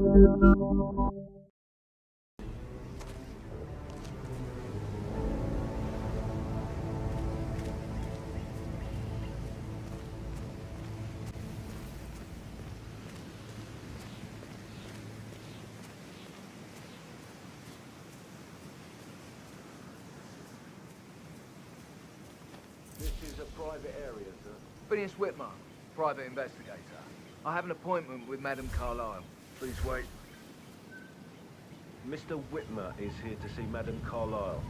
This is a private area, sir. Phineas Whitmer, private investigator. I have an appointment with Madame Carlyle. Please wait. Mr. Whitmer is here to see Madame Carlyle.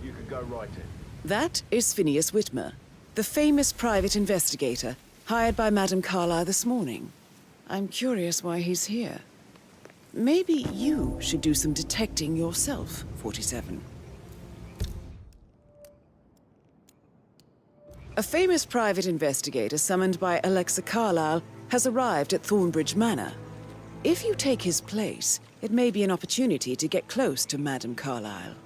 You can go right in. That is Phineas Whitmer, the famous private investigator hired by Madame Carlyle this morning. I'm curious why he's here. Maybe you should do some detecting yourself, 47. A famous private investigator summoned by Alexa Carlyle has arrived at Thornbridge Manor. If you take his place, it may be an opportunity to get close to Madame Carlyle.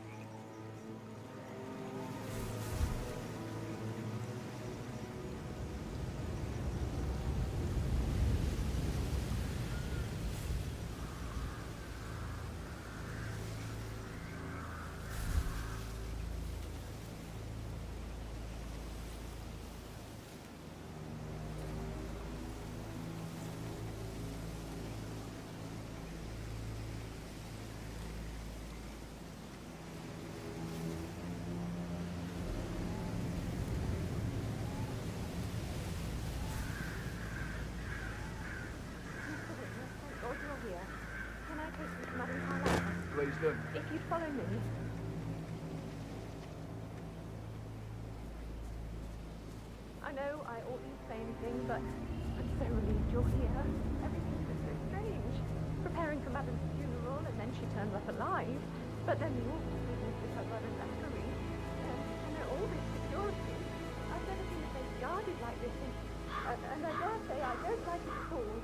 Please do. If you'd follow me. I know I oughtn't say anything, but I'm so relieved you're here. Everything's been so strange. Preparing for Madame's funeral, and then she turns up alive. But then the awful business with her brother Zachary. And all this security. I've never seen a place guarded like this, and I dare say I don't like it at all.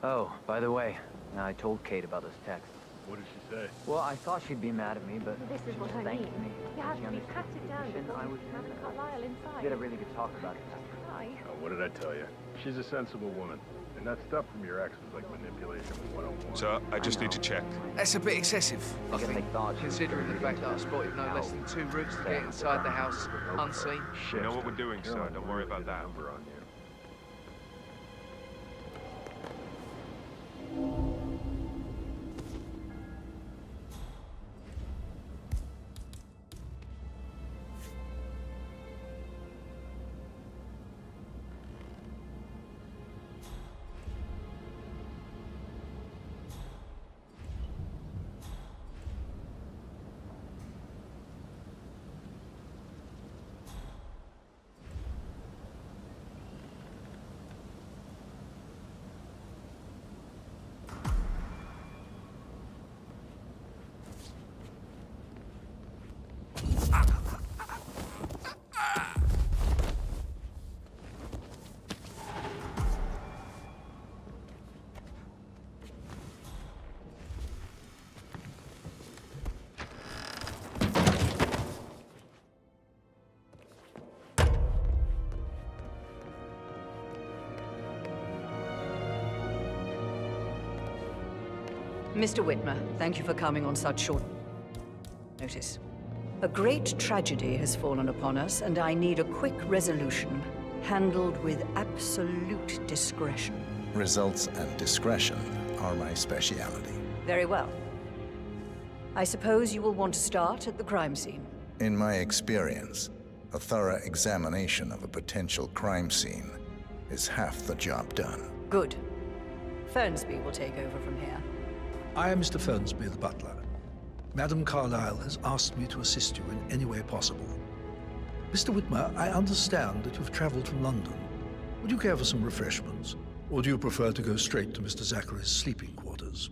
Oh, by the way, I told Kate about this text. What did she say? Well, I thought she'd be mad at me, but This is she what just I thanked mean. me. You have She to be understood patted the down position before I you was can have in. a Carlyle inside. We had a really good talk about it. Hi. Oh, what did I tell you? She's a sensible woman. And that stuff from your ex was like manipulation 101. Sir, I just need to check. That's a bit excessive, I guess think, they thought she was considering the really fact that I spotted no less than 2 routes to get inside the house unseen. You know what we're doing, sir. Don't worry about that. Number on you. Mr. Whitmer, thank you for coming on such short notice. A great tragedy has fallen upon us, and I need a quick resolution, handled with absolute discretion. Results and discretion are my speciality. Very well. I suppose you will want to start at the crime scene. In my experience, a thorough examination of a potential crime scene is half the job done. Good. Fernsby will take over from here. I am Mr. Fernsby, the butler. Madame Carlyle has asked me to assist you in any way possible. Mr. Whitmer, I understand that you've traveled from London. Would you care for some refreshments? Or do you prefer to go straight to Mr. Zachary's sleeping quarters?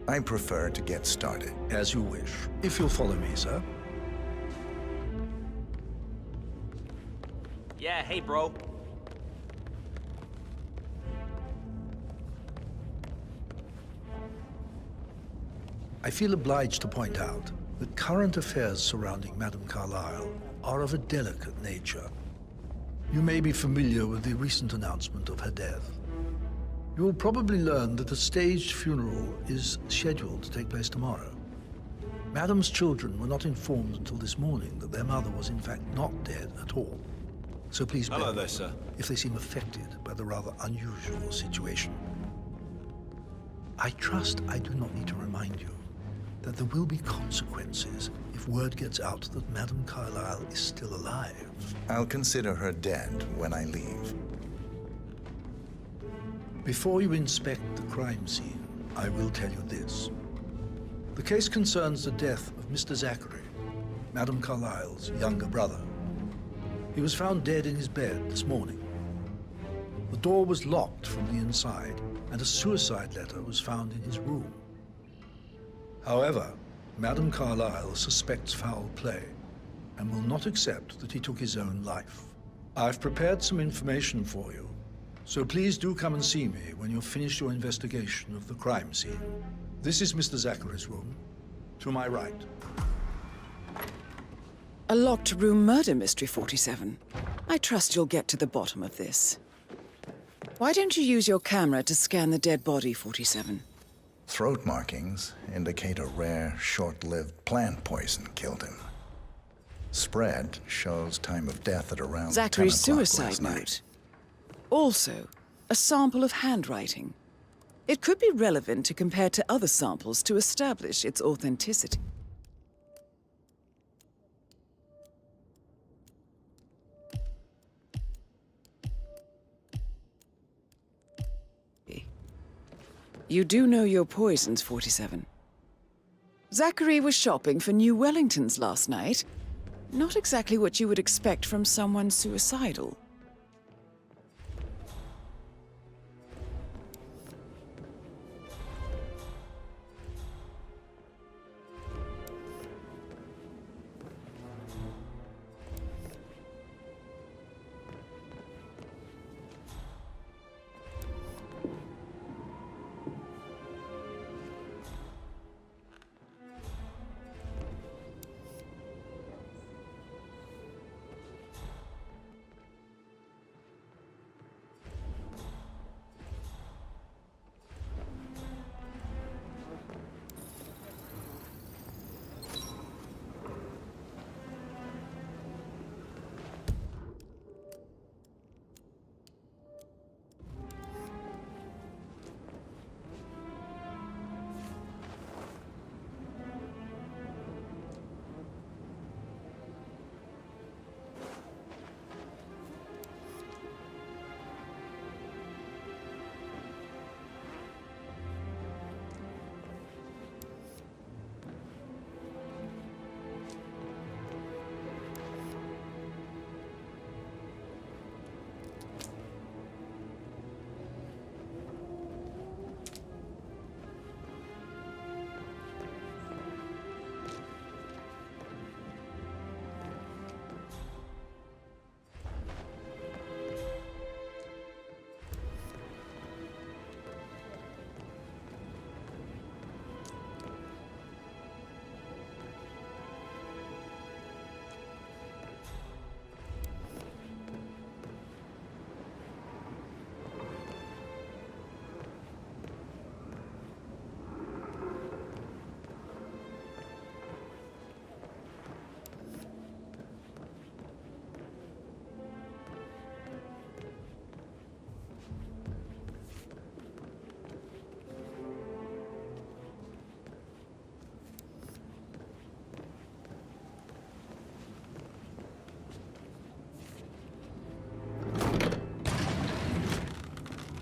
I prefer to get started. As you wish. If you'll follow me, sir. Yeah, hey, bro. I feel obliged to point out that current affairs surrounding Madame Carlyle are of a delicate nature. You may be familiar with the recent announcement of her death. You will probably learn that a staged funeral is scheduled to take place tomorrow. Madam's children were not informed until this morning that their mother was in fact not dead at all. So please bear with them if they seem affected by the rather unusual situation. I trust I do not need to remind you that there will be consequences if word gets out that Madame Carlyle is still alive. I'll consider her dead when I leave. Before you inspect the crime scene, I will tell you this. The case concerns the death of Mr. Zachary, Madame Carlyle's younger brother. He was found dead in his bed this morning. The door was locked from the inside, and a suicide letter was found in his room. However, Madame Carlyle suspects foul play and will not accept that he took his own life. I've prepared some information for you, so please do come and see me when you've finished your investigation of the crime scene. This is Mr. Zachary's room, to my right. A locked room murder mystery, 47. I trust you'll get to the bottom of this. Why don't you use your camera to scan the dead body, 47? Throat markings indicate a rare, short-lived plant poison killed him. Spread shows time of death at around 10 Zachary's o'clock suicide last night. note. Also, a sample of handwriting. It could be relevant to compare to other samples to establish its authenticity. You do know your poisons, 47. Zachary was shopping for new Wellingtons last night. Not exactly what you would expect from someone suicidal.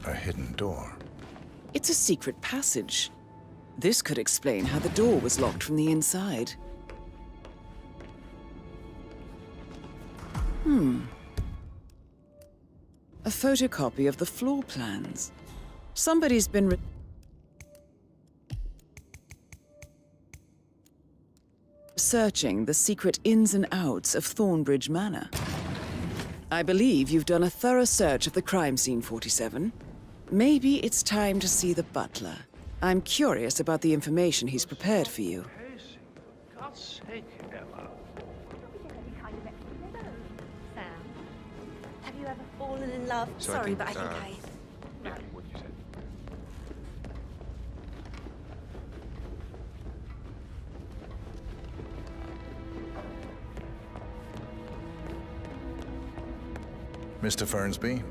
A hidden door. It's a secret passage. This could explain how the door was locked from the inside. A photocopy of the floor plans. Somebody's been researching the secret ins and outs of Thornbridge Manor. I believe you've done a thorough search of the crime scene, 47. Maybe it's time to see the butler. I'm curious about the information he's prepared for you. For God's sake, Emma. Sam, have you you ever fallen in love? So I Sorry, think, but I think Yeah, what you said. Mr. Fernsby,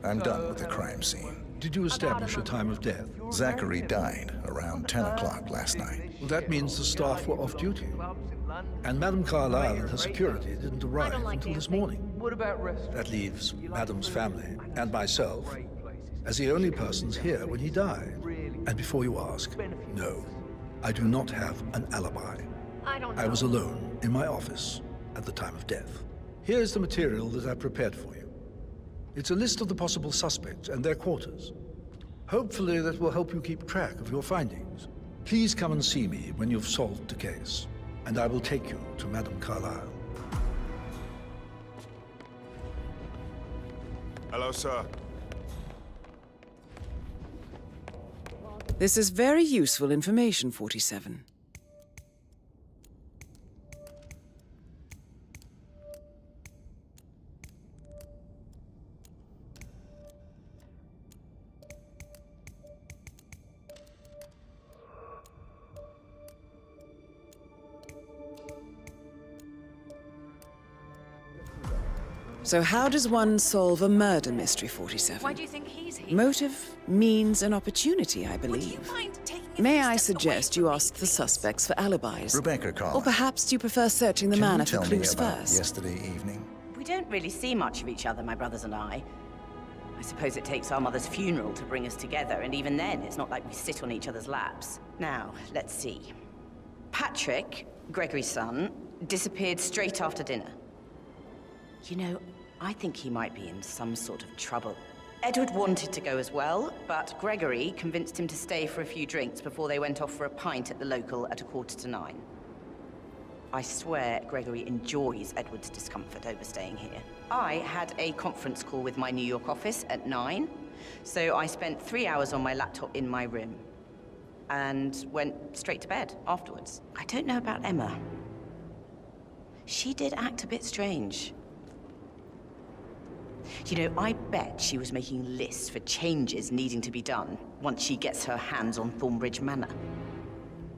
I'm done with the crime scene. Did you establish a time of death? Zachary died around 10 o'clock last night. Well, that means the staff were off duty. And Madame Carlyle and her security didn't arrive until this morning. What about restaurants? That leaves Madame's family and myself as the only persons here when he died. And before you ask, no, I do not have an alibi. I was alone in my office at the time of death. Here's the material that I prepared for you. It's a list of the possible suspects and their quarters. Hopefully that will help you keep track of your findings. Please come and see me when you've solved the case, and I will take you to Madame Carlyle. Hello, sir. This is very useful information, 47. So how does one solve a murder mystery, 47? Why do you think he's here? Motive, means, and opportunity, I Would you believe. mind taking a May few I steps away suggest from you me, ask the please? suspects for alibis? Rebecca Or Collins, perhaps do you prefer searching the can you manor for tell me clues about first? yesterday evening? We don't really see much of each other, my brothers and I. I suppose it takes our mother's funeral to bring us together, and even then, it's not like we sit on each other's laps. Now, let's see. Patrick, Gregory's son, disappeared straight after dinner. You know, I think he might be in some sort of trouble. Edward wanted to go as well, but Gregory convinced him to stay for a few drinks before they went off for a pint at the local at 9:15. I swear Gregory enjoys Edward's discomfort over staying here. I had a conference call with my New York office at 9, so I spent 3 hours on my laptop in my room and went straight to bed afterwards. I don't know about Emma. She did act a bit strange. You know, I bet she was making lists for changes needing to be done once she gets her hands on Thornbridge Manor.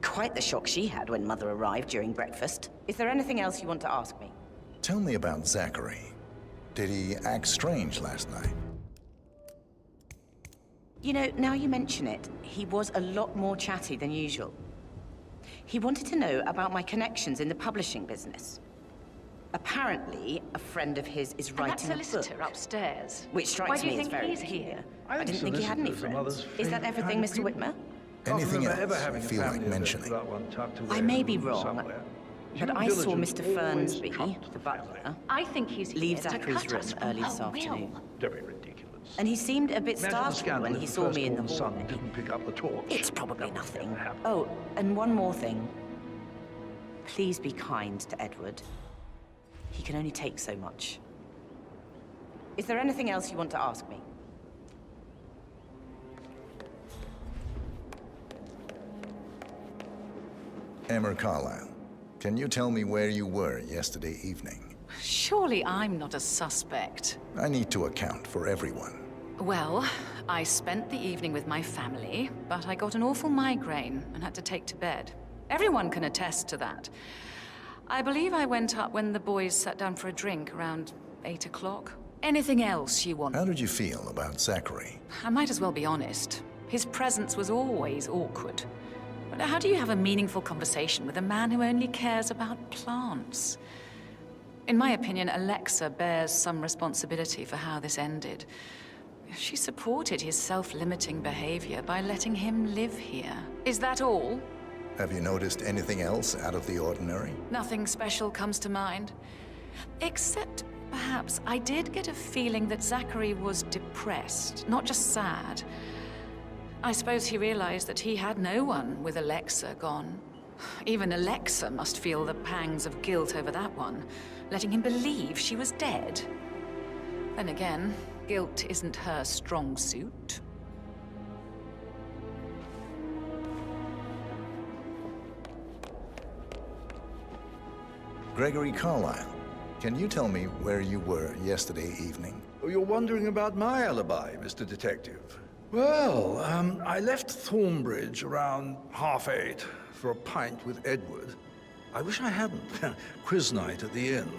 Quite the shock she had when Mother arrived during breakfast. Is there anything else you want to ask me? Tell me about Zachary. Did he act strange last night? You know, now you mention it, he was a lot more chatty than usual. He wanted to know about my connections in the publishing business. Apparently, a friend of his is writing a book, upstairs. which strikes me as very peculiar. I didn't think he had any friends. Is that everything, Mr. Whitmer? Anything else you feel like mentioning? I may be wrong, but I saw Mr. Fernsby, the butler, I think he's leave here to Zachary's cut room us early from this her afternoon. will. Very ridiculous. And he seemed a bit Imagine the startled scandal when if he the saw me in the firstborn son hallway. didn't pick up the torch. It's probably That would nothing. never happen. Oh, and one more thing. Please be kind to Edward. He can only take so much. Is there anything else you want to ask me? Emma Carlyle, can you tell me where you were yesterday evening? Surely I'm not a suspect. I need to account for everyone. Well, I spent the evening with my family, but I got an awful migraine and had to take to bed. Everyone can attest to that. I believe I went up when the boys sat down for a drink around 8 o'clock. Anything else you want? How did you feel about Zachary? I might as well be honest. His presence was always awkward. But how do you have a meaningful conversation with a man who only cares about plants? In my opinion, Alexa bears some responsibility for how this ended. She supported his self-limiting behavior by letting him live here. Is that all? Have you noticed anything else out of the ordinary? Nothing special comes to mind. Except, perhaps, I did get a feeling that Zachary was depressed, not just sad. I suppose he realized that he had no one with Alexa gone. Even Alexa must feel the pangs of guilt over that one, letting him believe she was dead. Then again, guilt isn't her strong suit. Gregory Carlyle, Can you tell me where you were yesterday evening? Oh, you're wondering about my alibi, Mr. Detective. Well, I left Thornbridge around 8:30 for a pint with Edward. I wish I hadn't. Quiz night at the inn.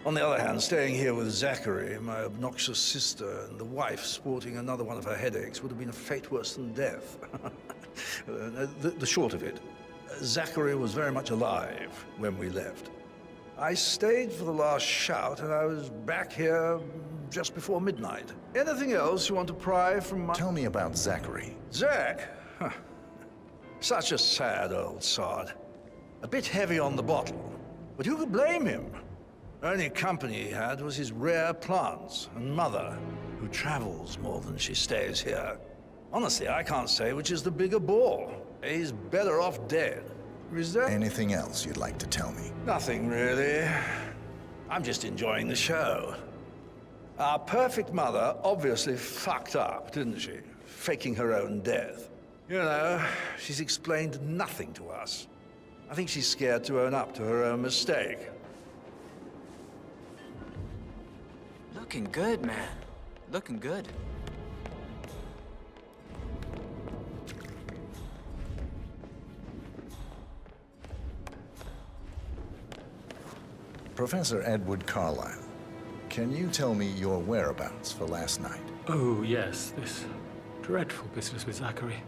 On the other hand, staying here with Zachary, my obnoxious sister, and the wife sporting another one of her headaches would have been a fate worse than death. The short of it, Zachary was very much alive when we left. I stayed for the last shout, and I was back here just before midnight. Anything else you want to pry from my... Tell me about Zachary. Zach? Huh. Such a sad old sod. A bit heavy on the bottle, but who could blame him? Only company he had was his rare plants and mother, who travels more than she stays here. Honestly, I can't say which is the bigger bore. He's better off dead. Is there anything else you'd like to tell me? Nothing, really. I'm just enjoying the show. Our perfect mother obviously fucked up, didn't she? Faking her own death. You know, she's explained nothing to us. I think she's scared to own up to her own mistake. Looking good, man. Looking good. Professor Edward Carlyle, can you tell me your whereabouts for last night? Oh, yes, this dreadful business with Zachary.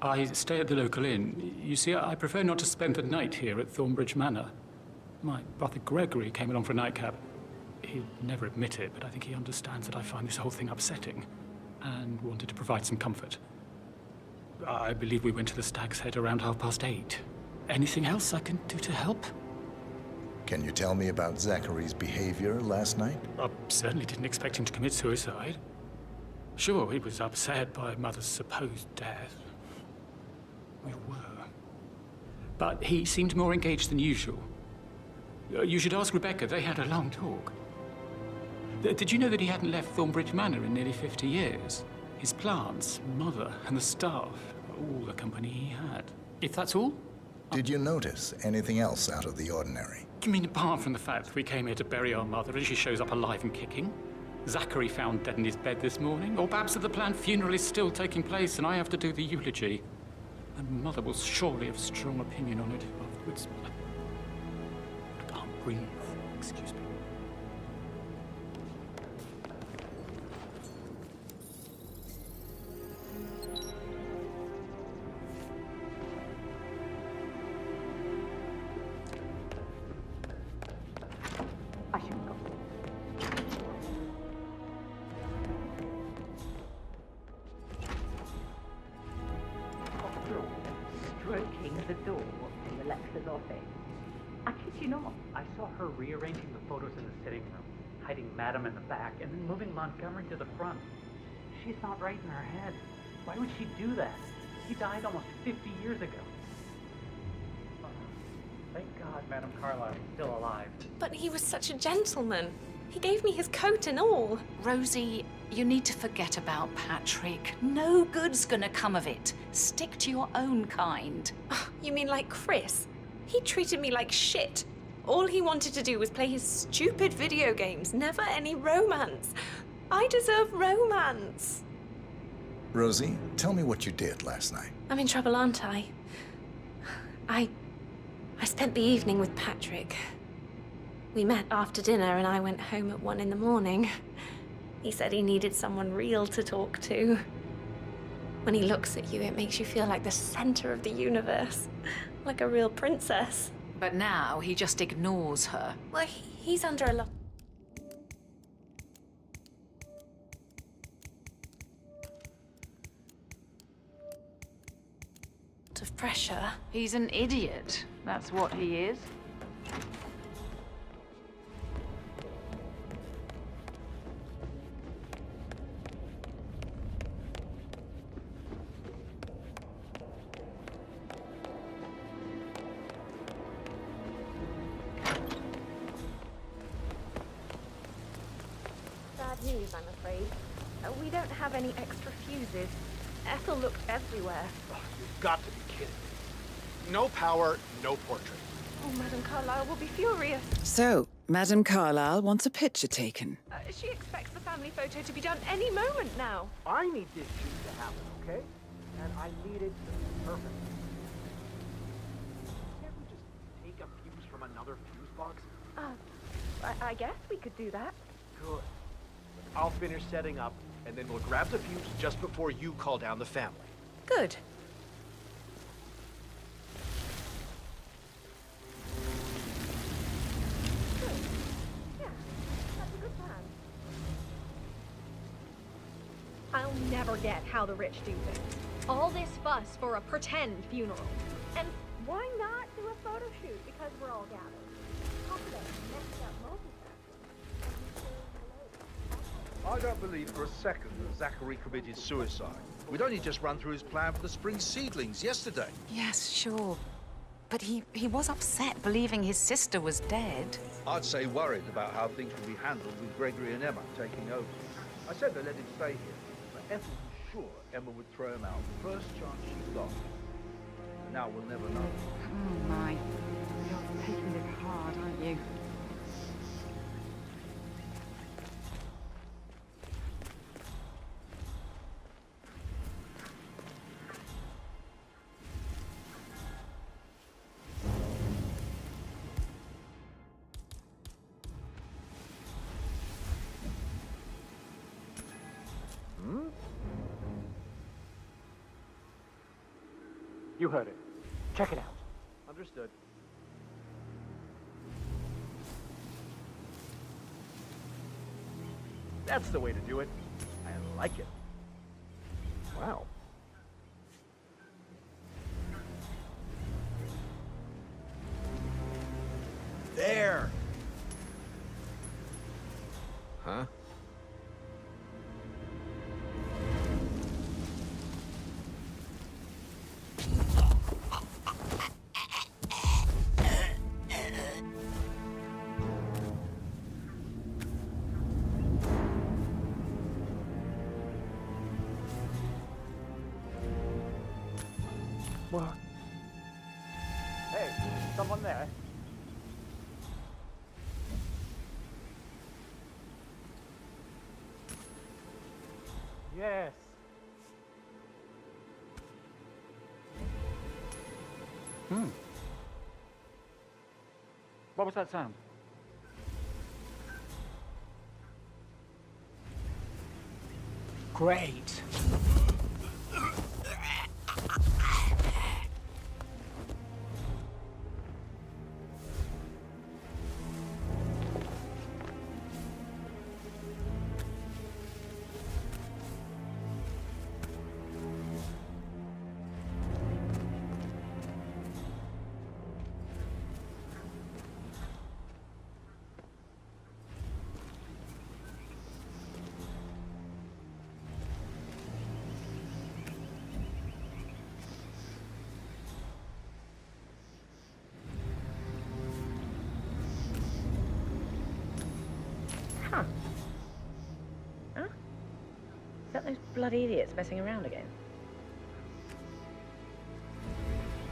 I stay at the local inn. You see, I prefer not to spend the night here at Thornbridge Manor. My brother Gregory came along for a nightcap. He'd never admit it, but I think he understands that I find this whole thing upsetting and wanted to provide some comfort. I believe we went to the Stag's Head around 8:30. Anything else I can do to help? Can you tell me about Zachary's behavior last night? I certainly didn't expect him to commit suicide. Sure, he was upset by Mother's supposed death. We were. But he seemed more engaged than usual. You should ask Rebecca. They had a long talk. Did you know that he hadn't left Thornbridge Manor in nearly 50 years? His plants, Mother, and the staff, all the company he had. If that's all? Did you notice anything else out of the ordinary? You mean apart from the fact that we came here to bury our mother and she shows up alive and kicking? Zachary found dead in his bed this morning? Or perhaps that the planned funeral is still taking place and I have to do the eulogy? And Mother will surely have a strong opinion on it afterwards. I can't breathe. Excuse me. I should go. Stroking the door in Alexa's office. I kid you not. I saw her rearranging the photos in the sitting room, hiding Madam in the back, and then moving Montgomery to the front. She's not right in her head. Why would she do that? He died almost 50 years ago. Thank God Madam Carlyle is still alive. But he was such a gentleman. He gave me his coat and all. Rosie, you need to forget about Patrick. No good's gonna come of it. Stick to your own kind. You mean like Chris? He treated me like shit. All he wanted to do was play his stupid video games, never any romance. I deserve romance. Rosie, tell me what you did last night. I'm in trouble, aren't I? I spent the evening with Patrick. We met after dinner and I went home at 1 in the morning. He said he needed someone real to talk to. When he looks at you, it makes you feel like the center of the universe. Like a real princess. But now he just ignores her. Well, he's under a lot of pressure. He's an idiot. That's what he is. Bad news, I'm afraid. We don't have any extra fuses. Ethel looked everywhere. Oh, you've got to be kidding me. No power, no portrait. Oh, Madam Carlyle will be furious. So, Madame Carlyle wants a picture taken. She expects the family photo to be done any moment now. I need this shoot to happen, okay? And I need it perfect. Can't we just take a fuse from another fuse box? I guess we could do that. Good. I'll finish setting up, and then we'll grab the fuse just before you call down the family. Good. I'll never get how the rich do things. All this fuss for a pretend funeral. And why not do a photo shoot because we're all gathered? Talk about messed up multitasking. I don't believe for a second that Zachary committed suicide. We'd only just run through his plan for the spring seedlings yesterday. Yes, sure. But he was upset believing his sister was dead. I'd say worried about how things would be handled with Gregory and Emma taking over. I said they let him stay here, but Ethel was sure Emma would throw him out the first chance she got. Now we'll never know. Oh my. You're taking it hard, aren't you? You heard it. Check it out. Understood. That's the way to do it. I like it. Wow. There! Huh? What? Hey, someone there? Yes. What was that sound? Great. Huh? Huh? Is that those bloody idiots messing around again?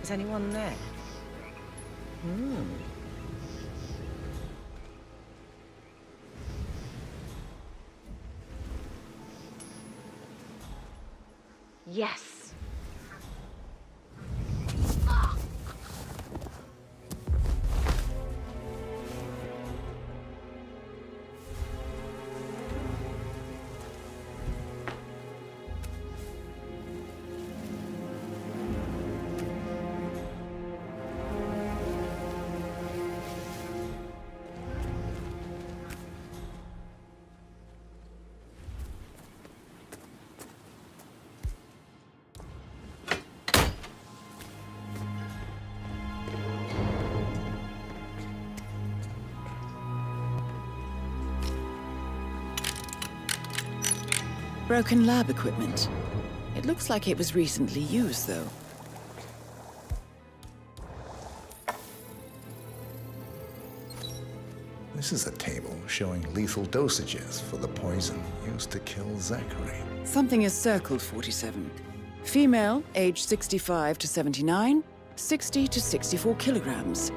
Is anyone there? Yes! Broken lab equipment. It looks like it was recently used, though. This is a table showing lethal dosages for the poison used to kill Zachary. Something is circled 47. Female, age 65 to 79, 60 to 64 kilograms.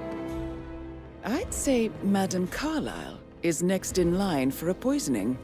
I'd say Madame Carlyle is next in line for a poisoning.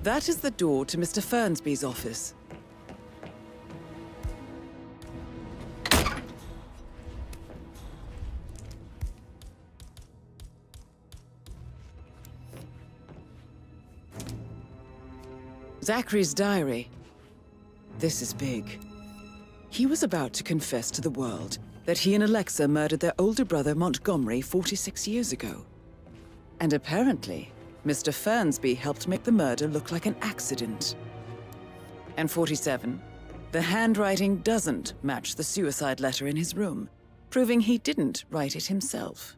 That is the door to Mr. Fernsby's office. Zachary's diary. This is big. He was about to confess to the world that he and Alexa murdered their older brother Montgomery 46 years ago. And apparently, Mr. Fernsby helped make the murder look like an accident. And 47, the handwriting doesn't match the suicide letter in his room, proving he didn't write it himself.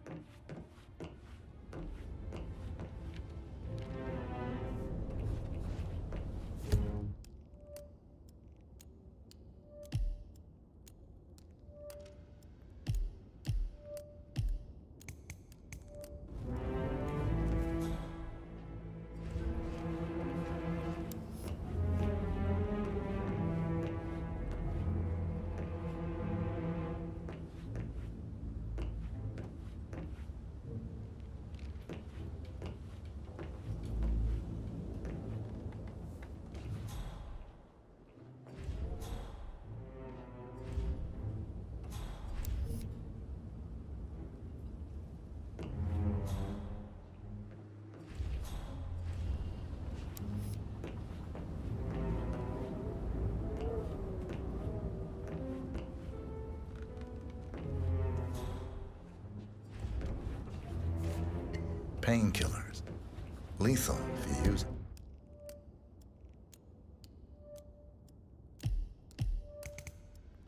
Painkillers. Lethal if you use it.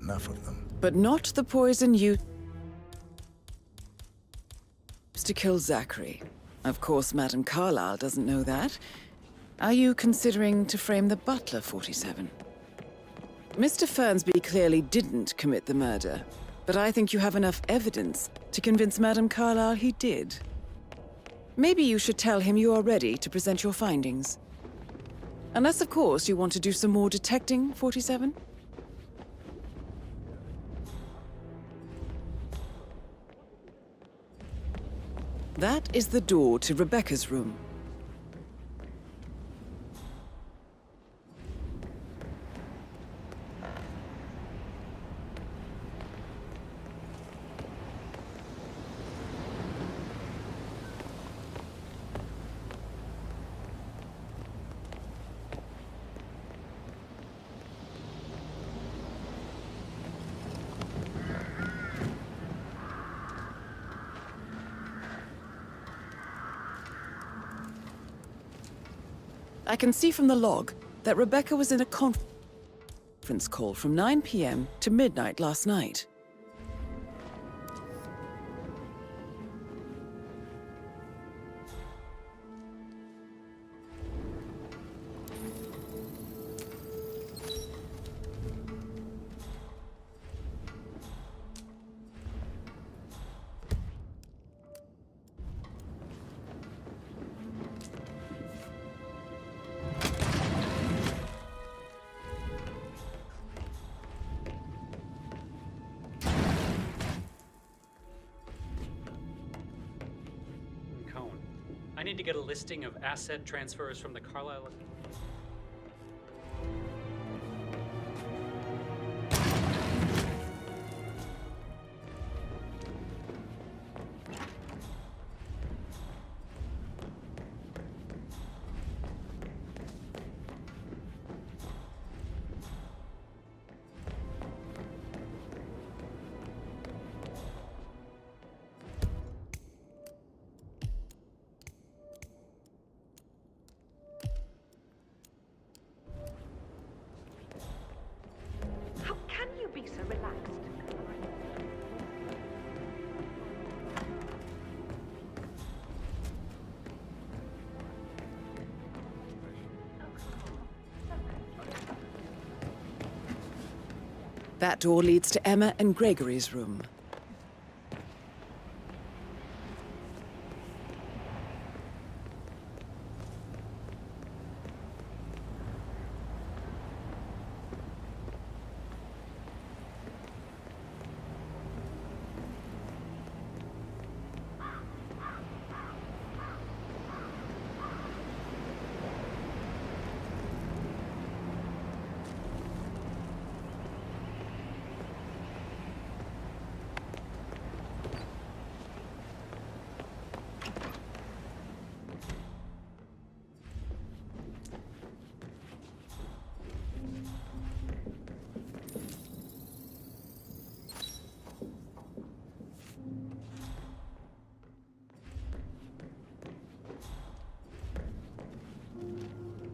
Enough of them. But not the poison used to kill Zachary. Of course, Madame Carlyle doesn't know that. Are you considering to frame the butler, 47? Mr. Fernsby clearly didn't commit the murder, but I think you have enough evidence to convince Madame Carlyle he did. Maybe you should tell him you are ready to present your findings. Unless, of course, you want to do some more detecting, 47? That is the door to Rebecca's room. I can see from the log that Rebecca was in a conference call from 9 p.m. to midnight last night. need to get a listing of asset transfers from the Carlisle. How can you be so relaxed? That door leads to Emma and Gregory's room.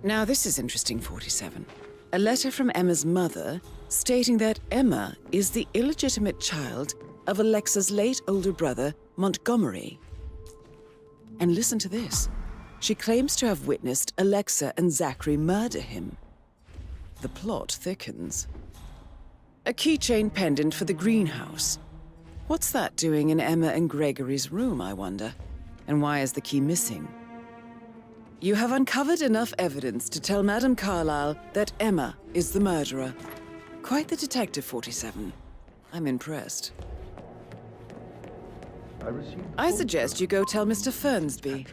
Now this is interesting, 47. A letter from Emma's mother stating that Emma is the illegitimate child of Alexa's late older brother, Montgomery. And listen to this. She claims to have witnessed Alexa and Zachary murder him. The plot thickens. A keychain pendant for the greenhouse. What's that doing in Emma and Gregory's room, I wonder? And why is the key missing? You have uncovered enough evidence to tell Madame Carlisle that Emma is the murderer. Quite the detective, 47. I'm impressed. I suggest you go tell Mr. Fernsby.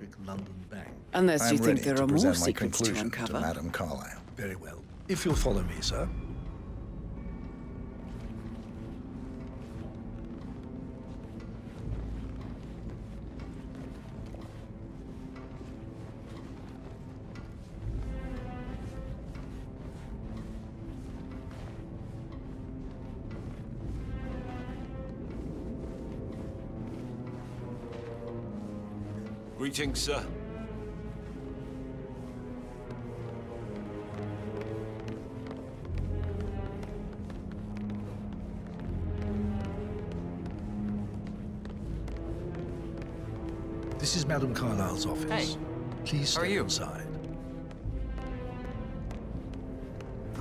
Unless you think there are more secrets to uncover. To Madame Carlisle. Very well. If you'll follow me, sir. Greetings, sir. This is Madame Carlisle's office. Hey. Please How are step you? inside.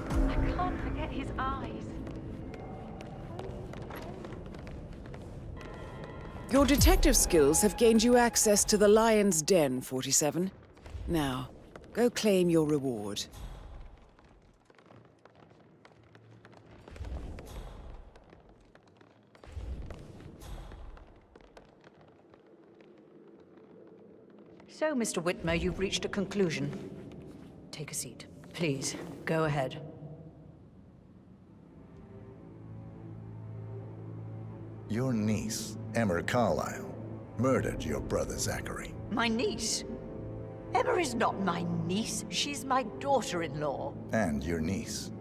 I can't forget his eyes. Your detective skills have gained you access to the Lion's Den, 47. Now, go claim your reward. So, Mr. Whitmer, you've reached a conclusion. Take a seat. Please, go ahead. Your niece, Emma Carlisle, murdered your brother Zachary. My niece? Emma is not my niece. She's my daughter-in-law. And your niece.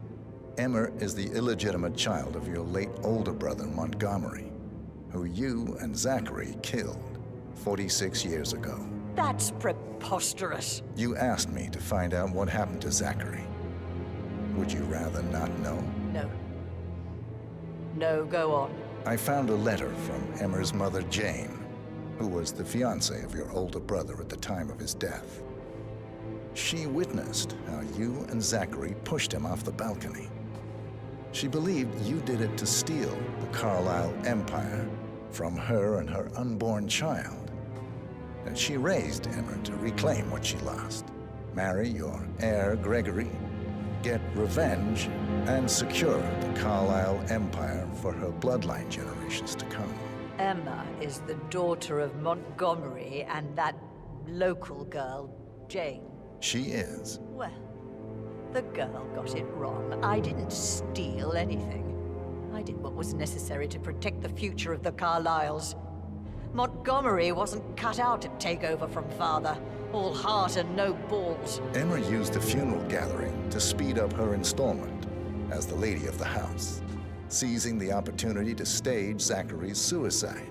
Emma is the illegitimate child of your late older brother Montgomery, who you and Zachary killed 46 years ago. That's preposterous. You asked me to find out what happened to Zachary. Would you rather not know? No. No, go on. I found a letter from Emma's mother, Jane, who was the fiancée of your older brother at the time of his death. She witnessed how you and Zachary pushed him off the balcony. She believed you did it to steal the Carlisle empire from her and her unborn child. And she raised Emma to reclaim what she lost, marry your heir, Gregory, get revenge, and secure the Carlisle empire for her bloodline generations to come. Emma is the daughter of Montgomery and that local girl, Jane. She is. Well, the girl got it wrong. I didn't steal anything. I did what was necessary to protect the future of the Carlyles. Montgomery wasn't cut out to take over from Father. All heart and no balls. Emma used the funeral gathering to speed up her installment as the lady of the house, seizing the opportunity to stage Zachary's suicide.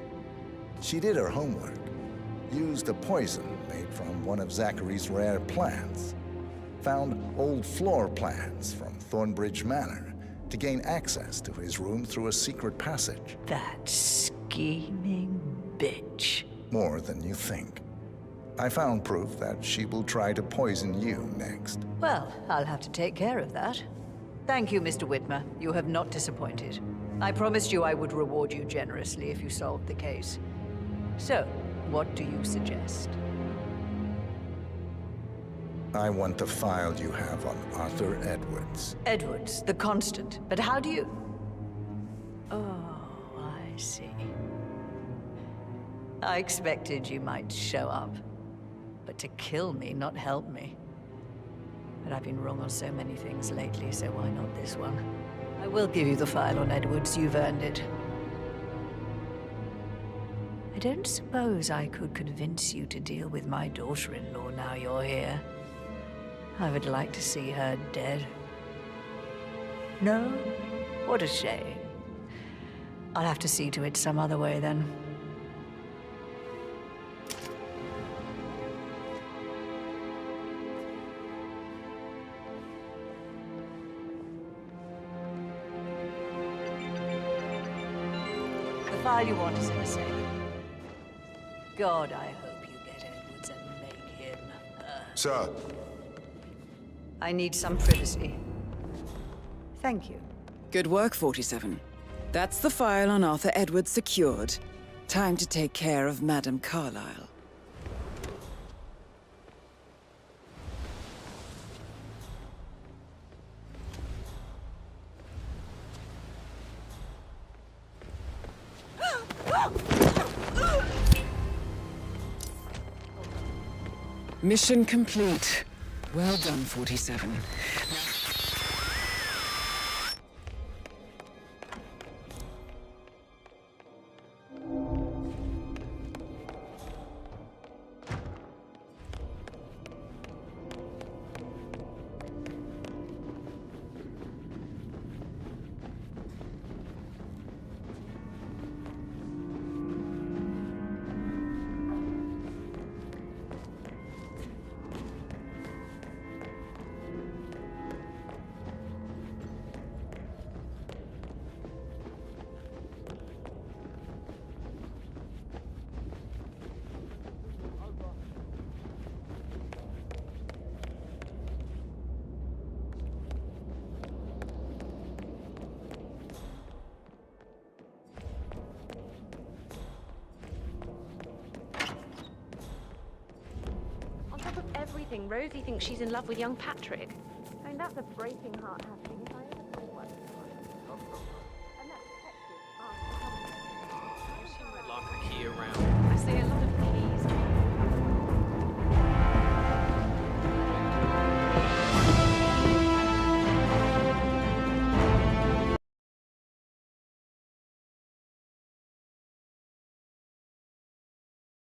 She did her homework, used a poison made from one of Zachary's rare plants, found old floor plans from Thornbridge Manor to gain access to his room through a secret passage. That scheming bitch. More than you think. I found proof that she will try to poison you next. Well, I'll have to take care of that. Thank you, Mr. Whitmer. You have not disappointed. I promised you I would reward you generously if you solved the case. So, what do you suggest? I want the file you have on Arthur Edwards. Edwards, the constant. But how do you... Oh, I see. I expected you might show up. But to kill me, not help me. But I've been wrong on so many things lately, so why not this one? I will give you the file on Edwards. You've earned it. I don't suppose I could convince you to deal with my daughter-in-law now you're here. I would like to see her dead. No? What a shame. I'll have to see to it some other way, then. The file you want is in a safe. God, I hope you get Edwards and make him... Sir. I need some privacy. Thank you. Good work, 47. That's the file on Arthur Edwards secured. Time to take care of Madame Carlyle. Mission complete. Well done, 47. Everything. Rosie thinks she's in love with young Patrick. I mean, that's a breaking heart happening if I ever saw one. And that detective She might lock her key around.